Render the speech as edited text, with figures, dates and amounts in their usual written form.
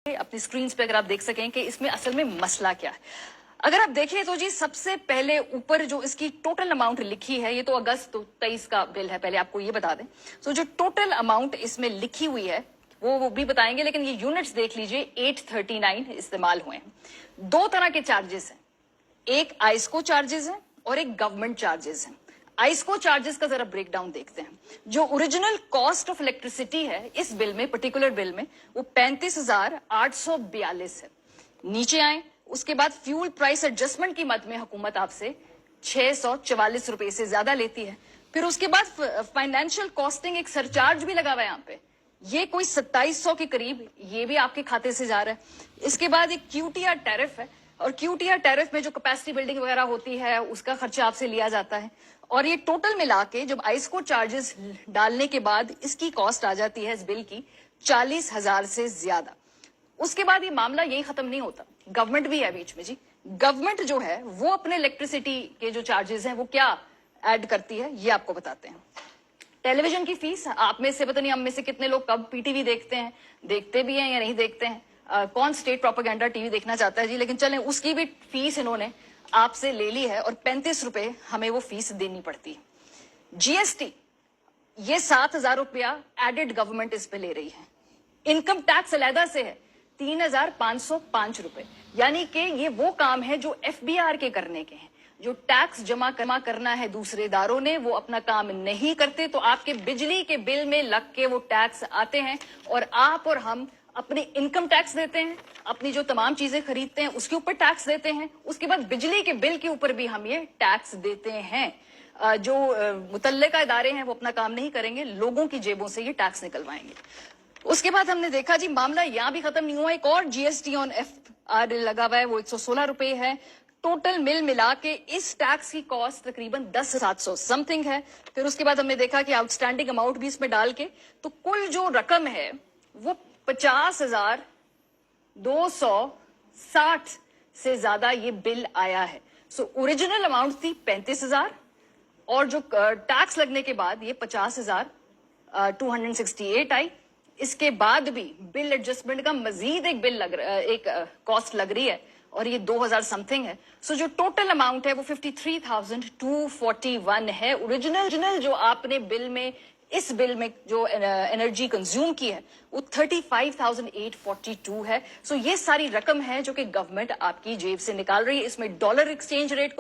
अपनी स्क्रीन पे अगर आप देख सकें कि इसमें असल में मसला क्या है। अगर आप देखें तो जी सबसे पहले ऊपर जो इसकी टोटल अमाउंट लिखी है, ये तो अगस्त 23 का बिल है, पहले आपको ये बता दें। तो जो टोटल अमाउंट इसमें लिखी हुई है वो भी बताएंगे, लेकिन ये यूनिट्स देख लीजिए 839 इस्तेमाल हुए हैं। दो तरह के चार्जेस हैं, एक आइस्को चार्जेस है और एक गवर्नमेंट चार्जेस है। आइस्को चार्जेस का जरा ब्रेक डाउन देखते हैं। जो ओरिजिनल कॉस्ट ऑफ इलेक्ट्रिसिटी है इस बिल में, पर्टिकुलर बिल में, वो 35,842 है। नीचे आए उसके बाद फ्यूल प्राइस एडजस्टमेंट की मद में हुकूमत आपसे 644 रुपए से ज्यादा लेती है। फिर उसके बाद फाइनेंशियल कॉस्टिंग एक सरचार्ज भी लगा हुआ है यहाँ पे, ये कोई 2700 के करीब, ये भी आपके खाते से जा रहा है। इसके बाद एक क्यूटीआर टैरिफ है, और क्यूटीआर टैरिफ में जो कैपेसिटी बिल्डिंग वगैरह होती है उसका खर्चा आपसे लिया जाता है। और ये टोटल मिला के जब आइस्को चार्जेस डालने के बाद इसकी कॉस्ट आ जाती है इस बिल की 40,000 से ज्यादा। उसके बाद ये मामला यही खत्म नहीं होता, गवर्नमेंट भी है बीच में जी। गवर्नमेंट जो है वो अपने इलेक्ट्रिसिटी के जो चार्जेस हैं वो क्या ऐड करती है, ये आपको बताते हैं। टेलीविजन की फीस, आप में से पता नहीं हम में से कितने लोग कब पीटीवी देखते हैं, देखते भी हैं या नहीं देखते हैं। कौन स्टेट प्रोपेगेंडा टीवी देखना चाहता है जी, लेकिन चलें उसकी भी फीस इन्होंने आपसे ले ली है और 35 रुपए हमें वो फीस देनी पड़ती है। जीएसटी, ये 7,000 रुपया एडेड गवर्नमेंट इस पे ले रही है। इनकम टैक्स अलहदा से है 3,505 रुपए, यानी कि ये वो काम है जो एफबीआर के करने के हैं। जो टैक्स जमा करना है दूसरे इदारों ने, वो अपना काम नहीं करते, तो आपके बिजली के बिल में लग के वो टैक्स आते हैं और आप और हम अपने इनकम टैक्स देते हैं, अपनी जो तमाम चीजें खरीदते हैं उसके ऊपर टैक्स देते हैं, उसके बाद बिजली के बिल के ऊपर भी हम ये टैक्स देते हैं। जो मुतल्लिका इदारे हैं वो अपना काम नहीं करेंगे, लोगों की जेबों से ये टैक्स निकलवाएंगे। उसके बाद हमने देखा जी मामला यहां भी खत्म नहीं हुआ, एक और जीएसटी ऑन एफआर लगा हुआ है, वो 116 रुपए है। टोटल मिला के इस टैक्स की कॉस्ट तकरीबन 10,700 समथिंग है। फिर उसके बाद हमने देखा कि आउटस्टैंडिंग अमाउंट भी इसमें डाल के तो कुल जो रकम है वो 50,260 से ज्यादा ये बिल आया है। सो ओरिजिनल अमाउंट थी 35,000 और जो टैक्स लगने के बाद ये 50,268 आई। इसके बाद भी बिल एडजस्टमेंट का मजीद एक बिल एक कॉस्ट लग रही है और ये 2,000 समथिंग है। सो जो टोटल अमाउंट है वो 53,241 है। ओरिजिनल जो आपने बिल में, इस बिल में जो एनर्जी कंज्यूम की है वो 35,842 है। सो ये सारी रकम है जो कि गवर्नमेंट आपकी जेब से निकाल रही है। इसमें डॉलर एक्सचेंज रेट